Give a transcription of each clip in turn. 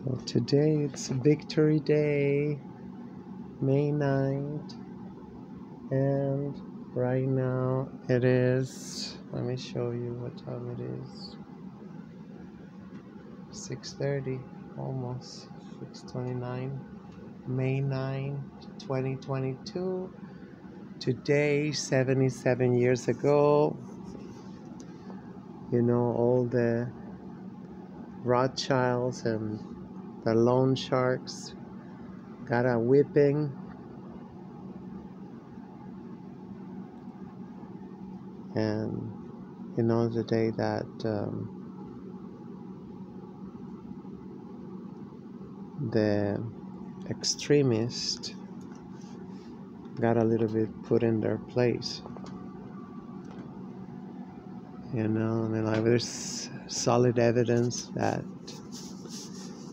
So today it's Victory Day, May 9th, and right now it is, let me show you what time it is, 6:30, almost 6:29, May 9th, 2022. Today, 77 years ago, all the Rothschilds and the loan sharks got a whipping. And the day that the extremists got a little bit put in their place. There's solid evidence that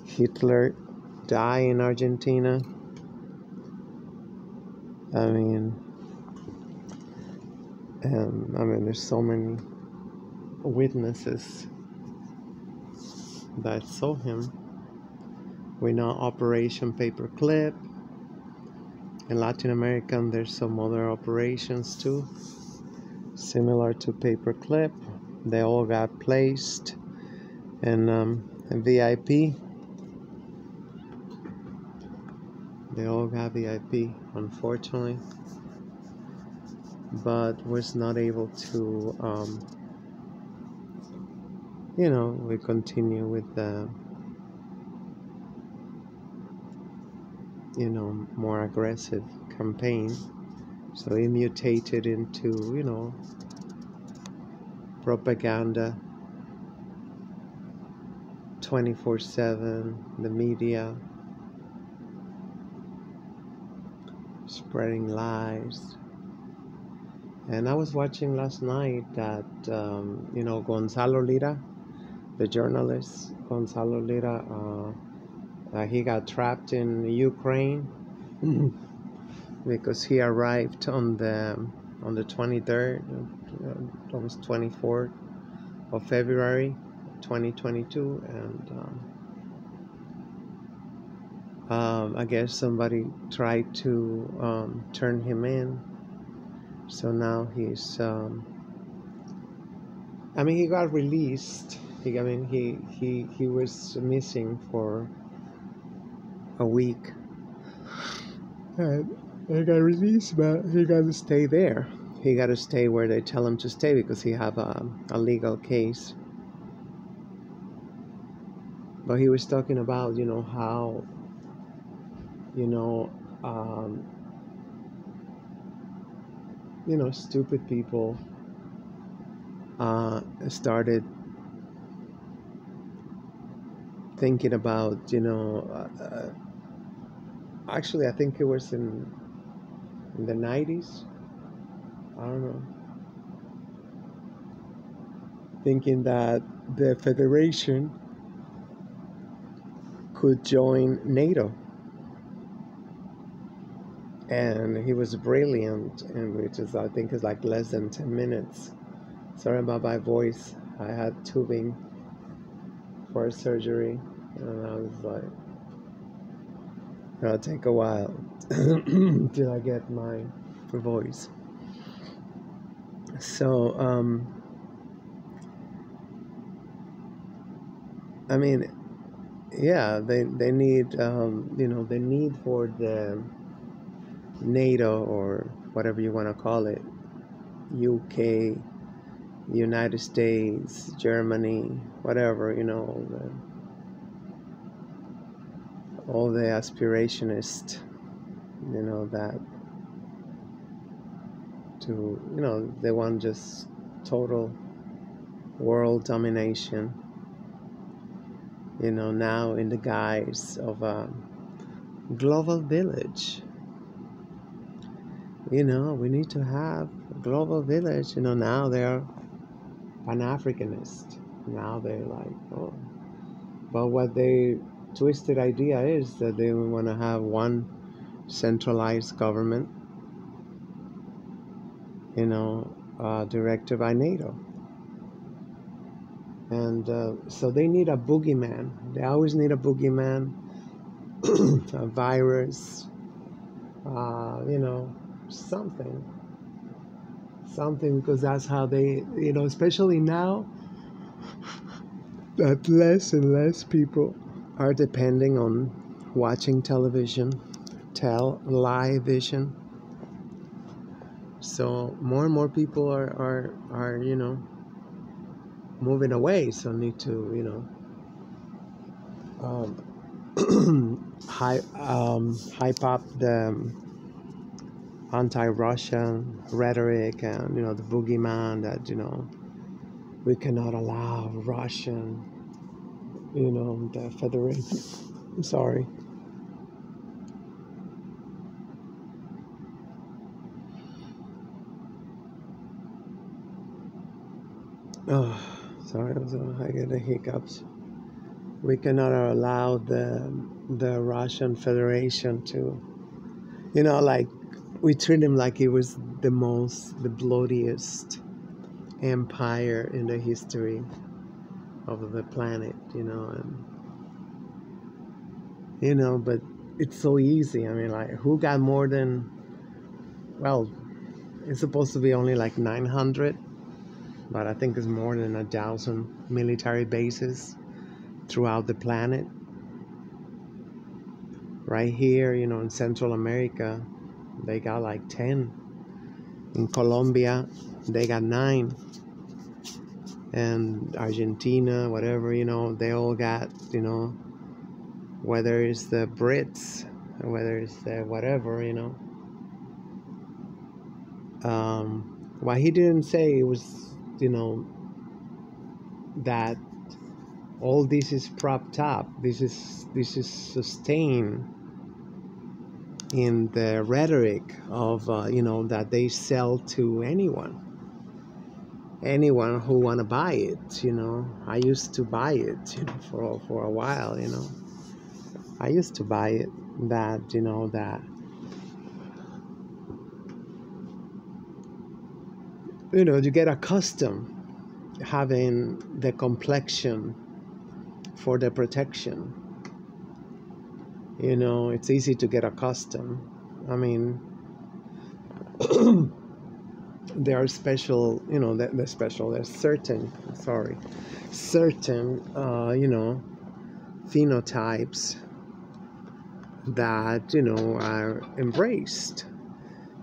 Hitler died in Argentina. There's so many witnesses that saw him. We know Operation Paperclip. In Latin America, there's some other operations too, similar to Paperclip. They all got placed in VIP. They all got VIP, unfortunately, but was not able to, we continue with the, more aggressive campaign. So it mutated into, propaganda 24/7, the media, spreading lies. And I was watching last night that, Gonzalo Lira, the journalist, Gonzalo Lira, he got trapped in Ukraine because he arrived on the 23rd, almost 24th of February, 2022, and I guess somebody tried to turn him in. So now he's, he got released. He was missing for a week. And he got released, but he got to stay there. He got to stay where they tell him to stay because he have a legal case. But he was talking about, how, stupid people started thinking about, actually, I think it was in the 90s. I don't know. Thinking that the Federation could join NATO. And he was brilliant, and which is, I think, is like less than 10 minutes. Sorry about my voice. I had tubing for surgery, and I was like, it'll take a while till I get my voice. So, yeah, they need, the need for the NATO, or whatever you want to call it, UK, United States, Germany, whatever, all the aspirationists, that to, they want just total world domination, now in the guise of a global village. We need to have a global village. Now they're Pan-Africanist. Now they're like, oh. But what they twisted idea is that they want to have one centralized government, directed by NATO. And so they need a boogeyman. They always need a boogeyman, a virus, you know, something, something, because that's how they, you know, especially now that less and less people are depending on watching television, live vision. So more and more people are you know, moving away. So need to, you know, hype up the anti-Russian rhetoric, and you know, the boogeyman that, you know, we cannot allow Russian, you know, the Federation. I'm sorry. Oh, sorry, I get the hiccups. We cannot allow the Russian Federation to, you know, like, we treat him like he was the bloodiest empire in the history of the planet, you know, and you know, but it's so easy. I mean, like, who got more than, well, it's supposed to be only like 900, but I think it's more than 1,000 military bases throughout the planet. Right here, you know, in Central America, they got like 10. In Colombia, they got 9. And Argentina, whatever, you know, they all got, you know, whether it's the Brits, or whether it's the whatever, you know. Why he didn't say it was, you know, that all this is propped up, this is sustained in the rhetoric of, you know, that they sell to anyone who want to buy it, you know. I used to buy it, you know, for a while, you know. I used to buy it, that, you know, that, you know, you get accustomed having the complexion for the protection. You know, it's easy to get accustomed. I mean, there are special, you know, there's certain, you know, phenotypes that, you know, are embraced.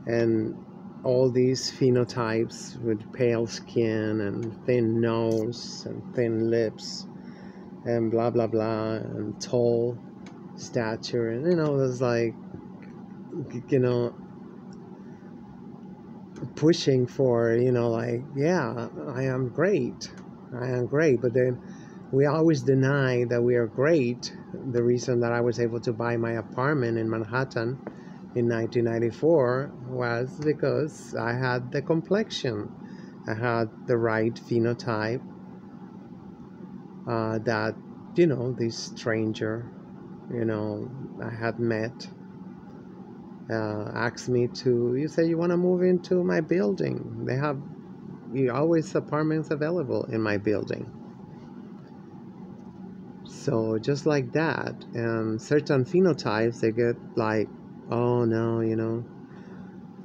And all these phenotypes with pale skin and thin nose and thin lips and blah blah blah, and tall stature, and you know, there's like, you know, pushing for, you know, like, yeah, I am great, but then we always deny that we are great. The reason that I was able to buy my apartment in Manhattan in 1994 was because I had the complexion, I had the right phenotype, that, you know, this stranger, you know, I had met, asked me to, you say you want to move into my building. They have always apartments available in my building. So just like that, and certain phenotypes, they get like, oh no, you know,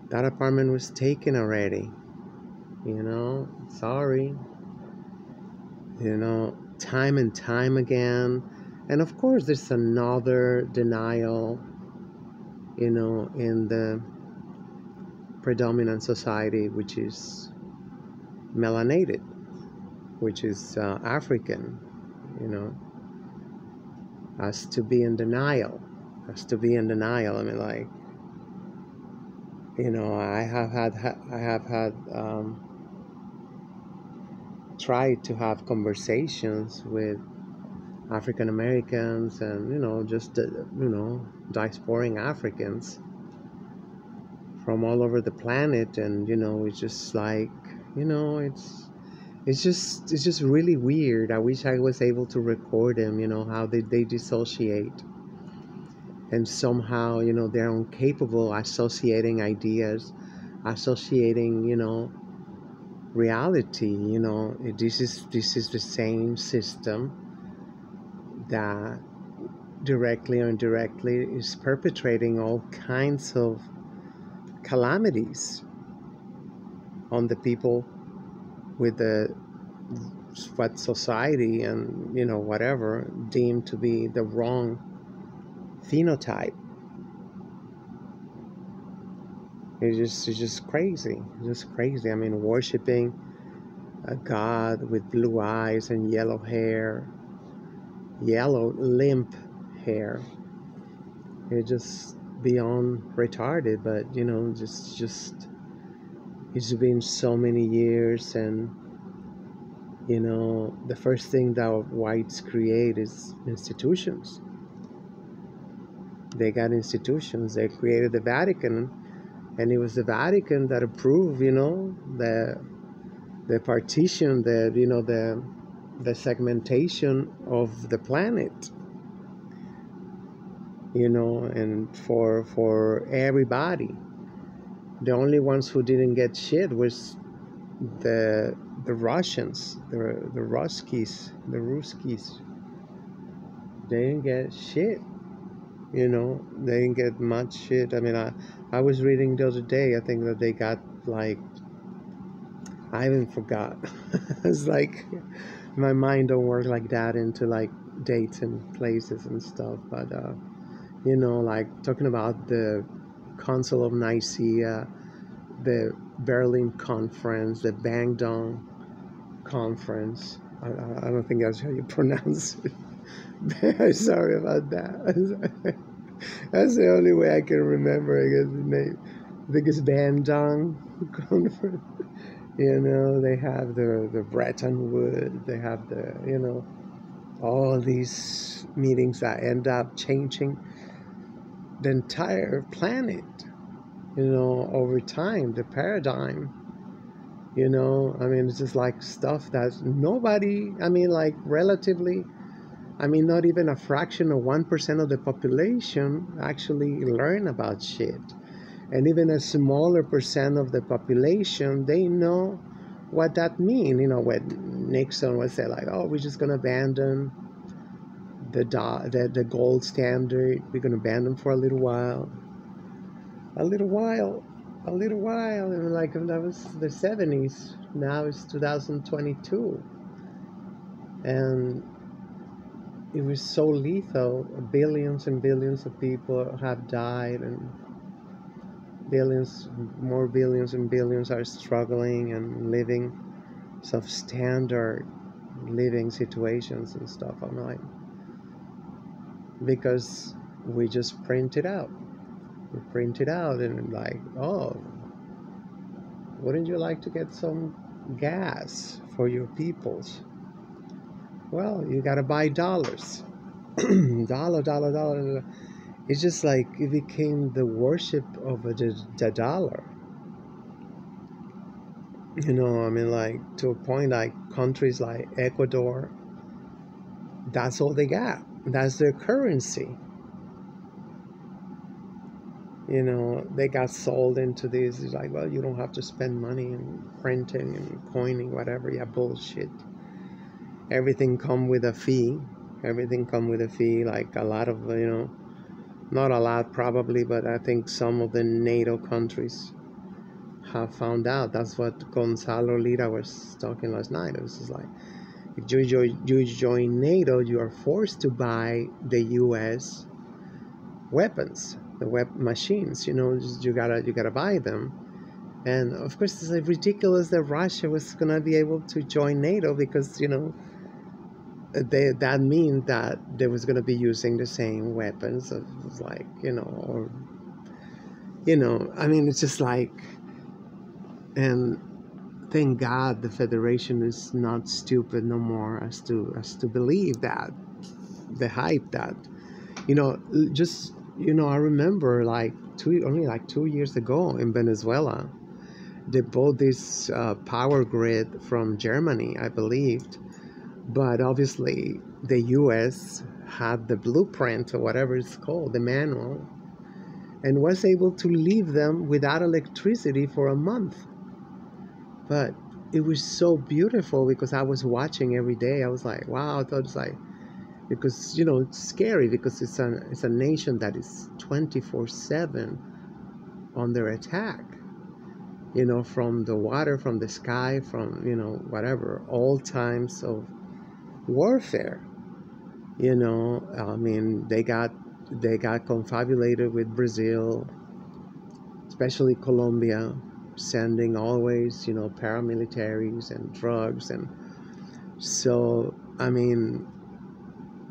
that apartment was taken already. You know, sorry. You know, time and time again. And of course, there's another denial, you know, in the predominant society, which is melanated, which is African, you know, has to be in denial. I mean, like, you know, I have had tried to have conversations with African Americans, and, you know, just, you know, diasporing Africans from all over the planet, and, you know, it's just like, you know, it's just really weird. I wish I was able to record them, you know, how they dissociate, and somehow, you know, they're incapable associating ideas, associating, you know, reality. This is the same system that directly or indirectly is perpetrating all kinds of calamities on the people with the what society and whatever deemed to be the wrong phenotype. It's just crazy. It's just crazy. I mean, worshiping a god with blue eyes and yellow hair, yellow limp hair. It's just beyond retarded. But just it's been so many years, and the first thing that whites create is institutions. They got institutions. They created the Vatican, and it was the Vatican that approved, the partition, the segmentation of the planet, and for everybody. The only ones who didn't get shit was the Russians, the Ruskies, the Ruskies. They didn't get shit. They didn't get much shit. I mean, I was reading the other day, I think that they got like, I even forgot. It's like my mind don't work like that into like dates and places and stuff. But like talking about the Council of Nicaea, the Berlin Conference, the Bandung Conference. I don't think that's how you pronounce it. Sorry about that. That's the only way I can remember, I guess, the name. I think it's Bandung Conference. They have the Bretton Woods. They have all these meetings that end up changing the entire planet, over time, the paradigm. I mean, it's just like stuff that nobody, I mean, like relatively, I mean, not even a fraction of 1% of the population actually learn about shit. And even a smaller percent of the population, they know what that means. When Nixon would say like, oh, we're just going to abandon the gold standard. We're going to abandon for a little while. And like, that was the 70s. Now it's 2022. And it was so lethal. Billions and billions of people have died, and billions and billions are struggling and living substandard living situations and stuff. I'm like, because we just print it out. We print it out, and like, oh, wouldn't you like to get some gas for your peoples? Well, you gotta buy dollars. dollar. It's just like it became the worship of the dollar. I mean, like, to a point, like countries like Ecuador, that's all they got. That's their currency. They got sold into this. It's like, well, you don't have to spend money in printing and coining, whatever. Yeah, bullshit. Everything come with a fee. Like a lot of, not a lot probably, but I think some of the NATO countries have found out. That's what Gonzalo Lira was talking last night. It was just like, if you join NATO, you are forced to buy the U.S. weapons, the machines. You gotta buy them. And of course, it's like ridiculous that Russia was gonna be able to join NATO because that means that they was gonna be using the same weapons. It was like or I mean, it's just like, and thank God the Federation is not stupid no more as to believe that the hype that just I remember like only 2 years ago in Venezuela, they bought this power grid from Germany, I believed, but obviously the U.S. had the blueprint or whatever it's called, the manual, and was able to leave them without electricity for a month. But it was so beautiful because I was watching every day. I was like, wow, I thought it's like, because it's scary because it's a nation that is 24/7 under attack, from the water, from the sky, from whatever, all times of warfare. I mean, they got confabulated with Brazil, especially Colombia, sending always paramilitaries and drugs. And so, I mean,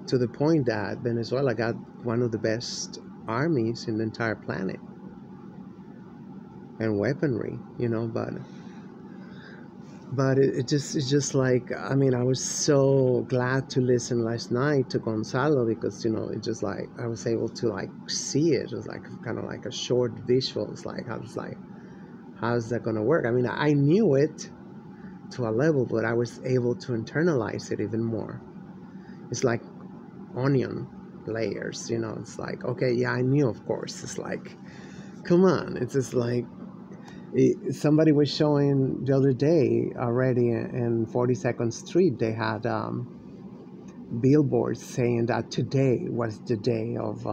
to the point that Venezuela got one of the best armies in the entire planet and weaponry, but it's just like, I mean, I was so glad to listen last night to Gonzalo because it just like I was able to like see it. It was like kind of like a short visual. It's like I was like, how's that gonna work? I mean, I knew it to a level, but I was able to internalize it even more. It's like onion layers, it's like, okay, yeah, I knew, of course. It's like, come on. It's just like somebody was showing the other day already in 42nd Street. They had billboards saying that today was the day of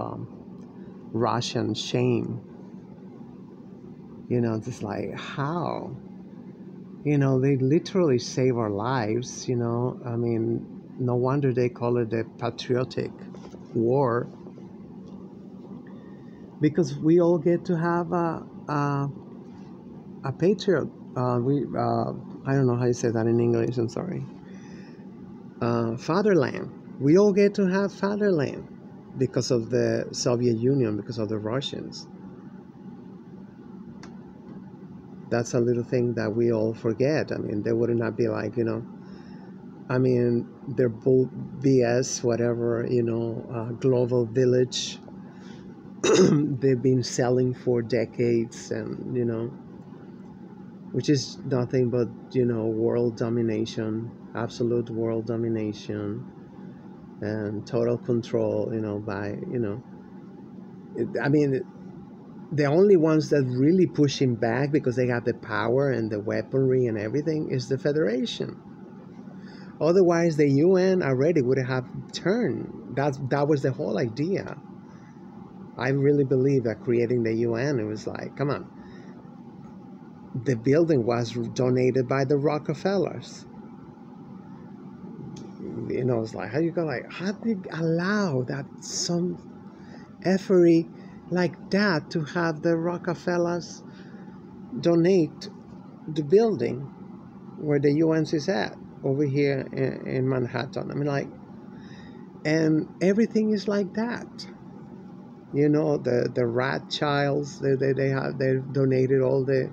Russian shame. Just like, how? They literally save our lives. I mean, no wonder they call it the patriotic war, because we all get to have a patriot. I don't know how you say that in English. I'm sorry. Fatherland. We all get to have fatherland because of the Soviet Union, because of the Russians. That's a little thing that we all forget. I mean, they would not be like, I mean, they're both BS, whatever, global village. They've been selling for decades, and, which is nothing but, world domination, absolute world domination, and total control, by, I mean, the only ones that really pushing back because they have the power and the weaponry and everything is the Federation. Otherwise, the UN already would have turned. That was the whole idea. I really believe that creating the UN, it was like, come on. The building was donated by the Rockefellers. It's like, how do you allow that some effery like that to have the Rockefellers donate the building where the UN is at over here in Manhattan? I mean, like, and everything is like that. The Rothschilds, they donated all the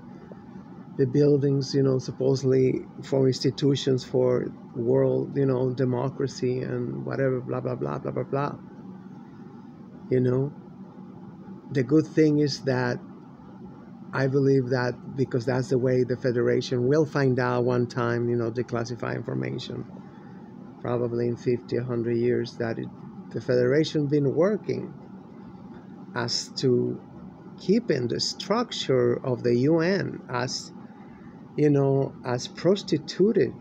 buildings, supposedly for institutions for world, democracy and whatever, blah, blah, blah, blah, blah, blah. The good thing is that I believe that because that's the way the Federation will find out one time, declassify information, probably in 50, 100 years, that the Federation been working as to keeping the structure of the UN as, as prostituted